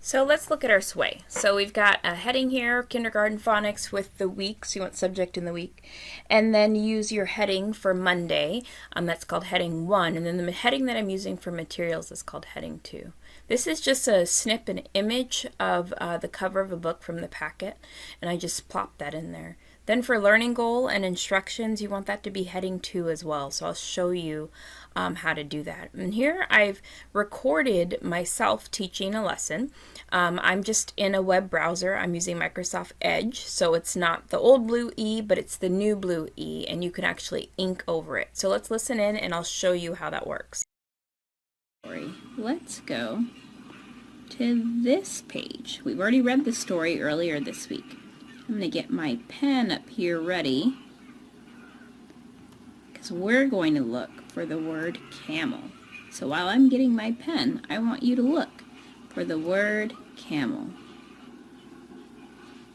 So let's look at our sway. So we've got a heading here, kindergarten phonics with the week, so you want subject in the week, and then use your heading for Monday. That's called heading 1, and then the heading that I'm using for materials is called heading 2. This is just a snip, an image of the cover of a book from the packet, and I just plopped that in there. Then for learning goal and instructions, you want that to be heading 2 as well. So I'll show you how to do that. And here I've recorded myself teaching a lesson. I'm just in a web browser. I'm using Microsoft Edge. So it's not the old blue E, but it's the new blue E, and you can actually ink over it. So let's listen in and I'll show you how that works. Let's go to this page. We've already read the story earlier this week. I'm going to get my pen up here ready because we're going to look for the word camel. So while I'm getting my pen, I want you to look for the word camel.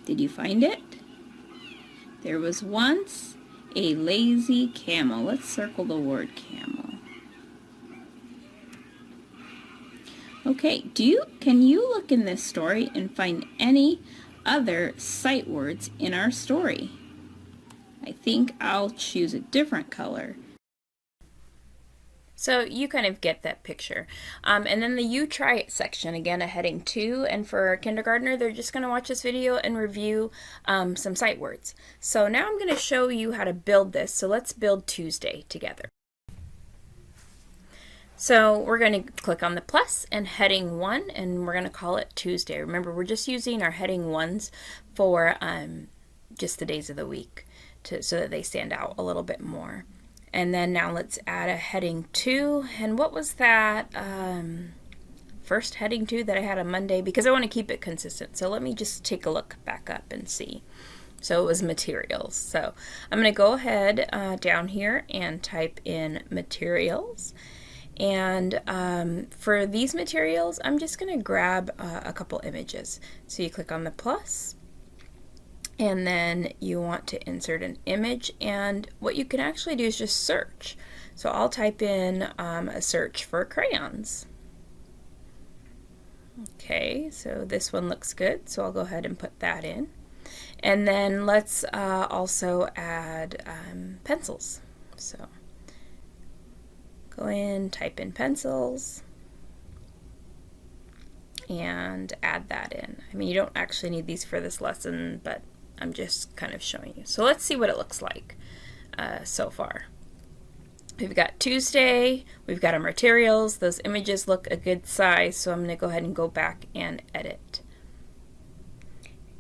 Did you find it? There was once a lazy camel. Let's circle the word camel. Okay, can you look in this story and find any other sight words in our story? I think I'll choose a different color. So you kind of get that picture. And then the You Try It section, again, a heading 2, and for a kindergartner, they're just going to watch this video and review some sight words. So now I'm going to show you how to build this. So let's build Tuesday together. So we're going to click on the plus and heading 1, and we're going to call it Tuesday. Remember, we're just using our heading 1s for just the days of the week so that they stand out a little bit more. And then now let's add a heading 2. And what was that first heading 2 that I had on Monday? Because I want to keep it consistent. So let me just take a look back up and see. So it was materials. So I'm going to go ahead down here and type in materials. And for these materials, I'm just going to grab a couple images. So you click on the plus, and then you want to insert an image, and what you can actually do is just search. So I'll type in a search for crayons. Okay, so this one looks good, so I'll go ahead and put that in. And then let's also add pencils. So go in, type in pencils, and add that in. I mean, you don't actually need these for this lesson, but I'm just kind of showing you. So let's see what it looks like so far. We've got Tuesday, we've got our materials, those images look a good size, so I'm going to go ahead and go back and edit.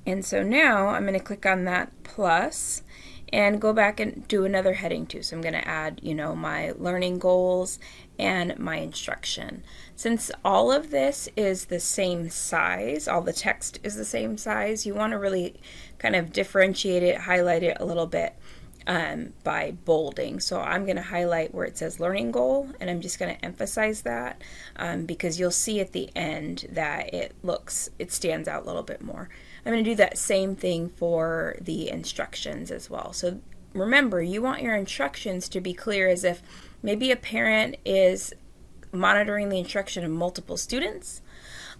And so now I'm going to click on that plus and go back and do another heading 2. So I'm going to add, my learning goals and my instruction. Since all of this is the same size, all the text is the same size, you want to really kind of differentiate it, highlight it a little bit by bolding. So I'm going to highlight where it says learning goal, and I'm just going to emphasize that because you'll see at the end that it stands out a little bit more. I'm going to do that same thing for the instructions as well. So remember, you want your instructions to be clear as if maybe a parent is monitoring the instruction of multiple students,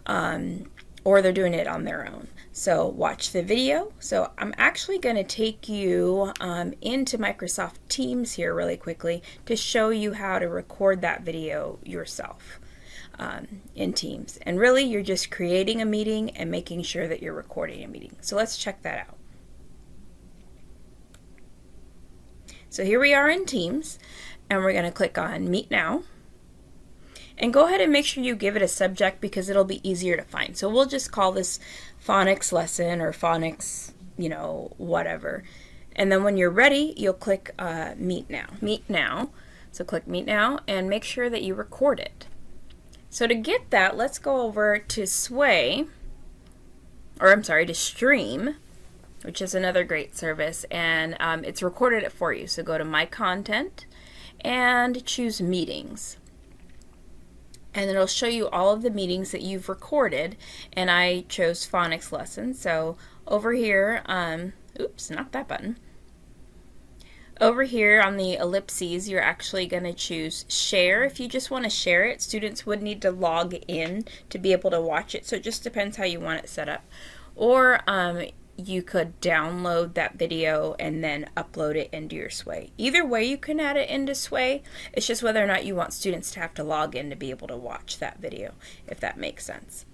or they're doing it on their own. So watch the video. So I'm actually going to take you into Microsoft Teams here really quickly to show you how to record that video yourself in Teams. And really, you're just creating a meeting and making sure that you're recording a meeting. So let's check that out. So here we are in Teams, and we're going to click on Meet Now. And go ahead and make sure you give it a subject because it'll be easier to find. So we'll just call this phonics lesson or phonics, whatever. And then when you're ready, you'll click Meet Now. Meet Now. So click Meet Now and make sure that you record it. So to get that, let's go over to to Stream, which is another great service, and it's recorded it for you. So go to My Content and choose Meetings. And it'll show you all of the meetings that you've recorded, and I chose phonics lesson. So over here, oops, not that button. Over here on the ellipses, you're actually going to choose share. If you just want to share it, students would need to log in to be able to watch it. So it just depends how you want it set up. Or you could download that video and then upload it into your Sway. Either way you can add it into Sway. It's just whether or not you want students to have to log in to be able to watch that video, if that makes sense.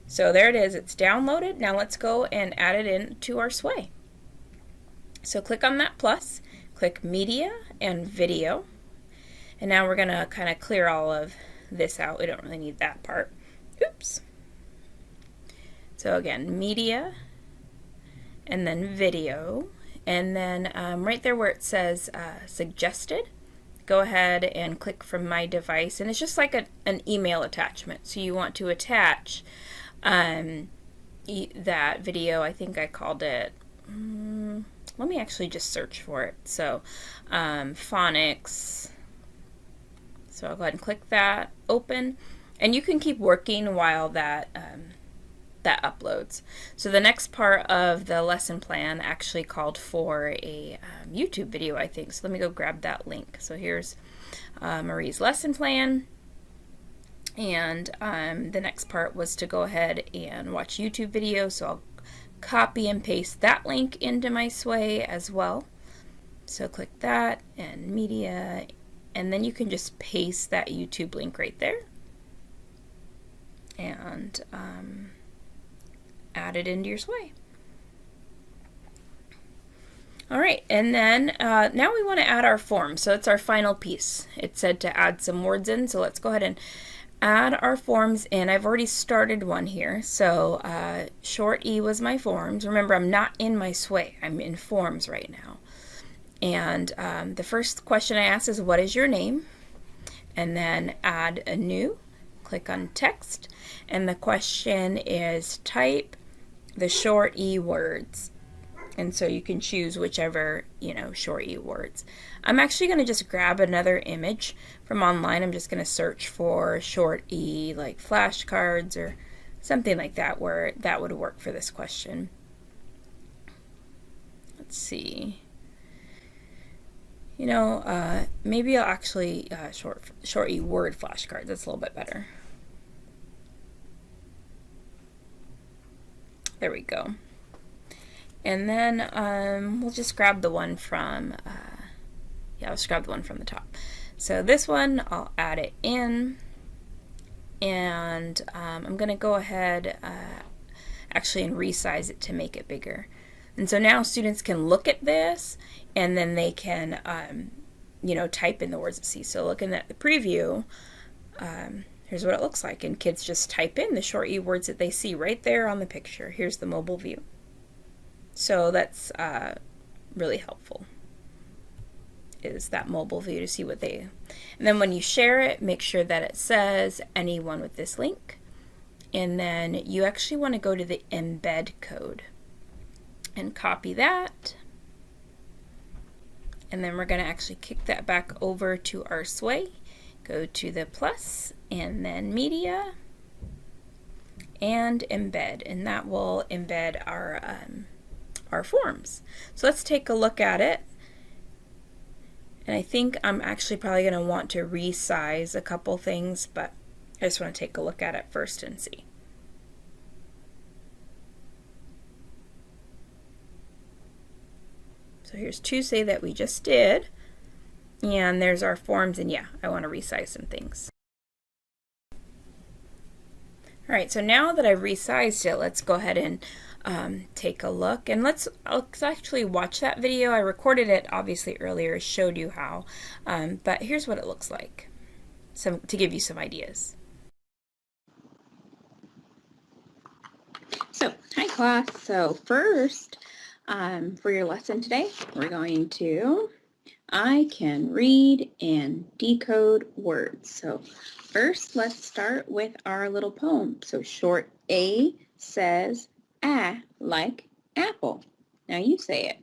So there it is. It's downloaded. Now let's go and add it into our Sway. So click on that plus, click Media and Video, and now we're going to kind of clear all of this out. We don't really need that part. Oops. So again, Media, and then Video, and then right there where it says Suggested, go ahead and click from My Device, and it's just like an email attachment. So you want to attach that video. I think I called it... let me actually just search for it. So phonics. So I'll go ahead and click that, open, and you can keep working while that that uploads. So the next part of the lesson plan actually called for a YouTube video, I think. So let me go grab that link. So here's Marie's lesson plan. And the next part was to go ahead and watch YouTube videos. So I'll copy and paste that link into my Sway as well. So click that and media, and then you can just paste that YouTube link right there and add it into your Sway. All right, and then now we want to add our form. So it's our final piece. It said to add some words in, so let's go ahead and add our forms in. I've already started one here. So short E was my forms. Remember, I'm not in my Sway. I'm in forms right now. And the first question I ask is, what is your name? And then add a new. Click on text. And the question is type the short E words. And so you can choose whichever, short E words. I'm actually going to just grab another image from online. I'm just going to search for short E, like flashcards or something like that, where that would work for this question. Let's see. Maybe I'll actually short E word flashcards. That's a little bit better. There we go. And then we'll just grab the one from, let's grab the one from the top. So this one, I'll add it in, and I'm going to go ahead actually and resize it to make it bigger. And so now students can look at this, and then they can, type in the words to see. So looking at the preview, here's what it looks like, and kids just type in the short E words that they see right there on the picture. Here's the mobile view. So that's really helpful, is that mobile view to see what they... And then when you share it, make sure that it says anyone with this link. And then you actually want to go to the embed code and copy that. And then we're going to actually kick that back over to our Sway. Go to the plus and then media and embed. And that will embed our forms. So let's take a look at it. And I think I'm actually probably going to want to resize a couple things, but I just want to take a look at it first and see. So here's Tuesday that we just did, and there's our forms, and yeah, I want to resize some things. All right, so now that I've resized it, let's go ahead and take a look, and let's actually watch that video. I recorded it obviously earlier, showed you how, but here's what it looks like, to give you some ideas. So, hi class. So first, for your lesson today, we're going to, I can read and decode words. So first, let's start with our little poem. So short A says, like apple. Now you say it.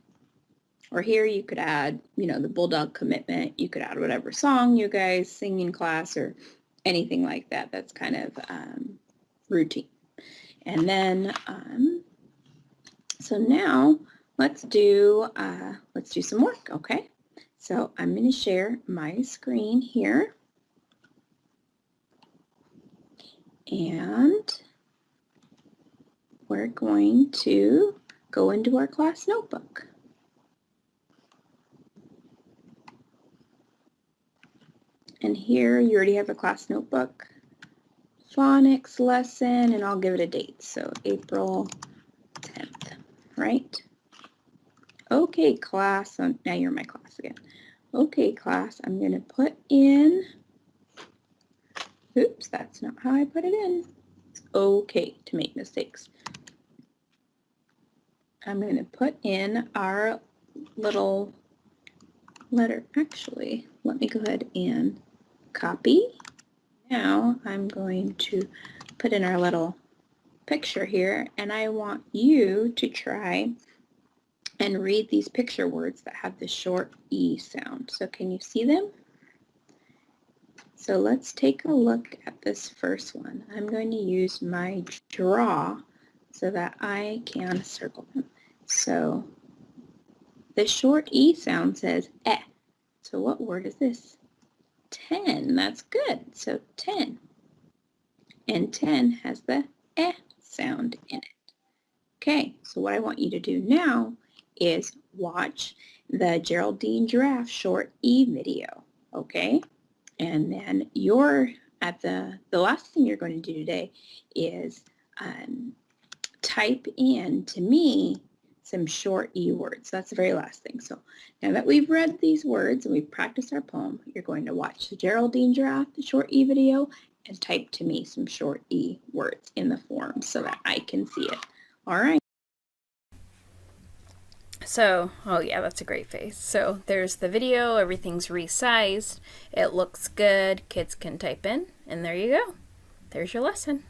Or here you could add, the Bulldog Commitment. You could add whatever song you guys sing in class or anything like that. That's kind of routine. And then, so now let's do some work, okay? So I'm going to share my screen here. And we're going to go into our class notebook. And here you already have a class notebook, phonics lesson, and I'll give it a date. So April 10th, right? Okay, class. So now you're my class again. Okay, class, I'm going to put in, oops, that's not how I put it in. It's okay to make mistakes. I'm going to put in our little letter. Actually, let me go ahead and copy. Now I'm going to put in our little picture here, and I want you to try and read these picture words that have the short E sound. So can you see them? So let's take a look at this first one. I'm going to use my draw so that I can circle them. So the short E sound says eh. So what word is this? 10. That's good. So 10. And 10 has the eh sound in it. Okay, so what I want you to do now is watch the Geraldine Giraffe short E video, okay? And then the last thing you're going to do today is type in to me some short E words. That's the very last thing. So now that we've read these words and we've practiced our poem, you're going to watch the Geraldine Giraffe, the short E video, and type to me some short E words in the form so that I can see it. All right. So, oh yeah, that's a great face. So there's the video, everything's resized, it looks good, kids can type in, and there you go. There's your lesson.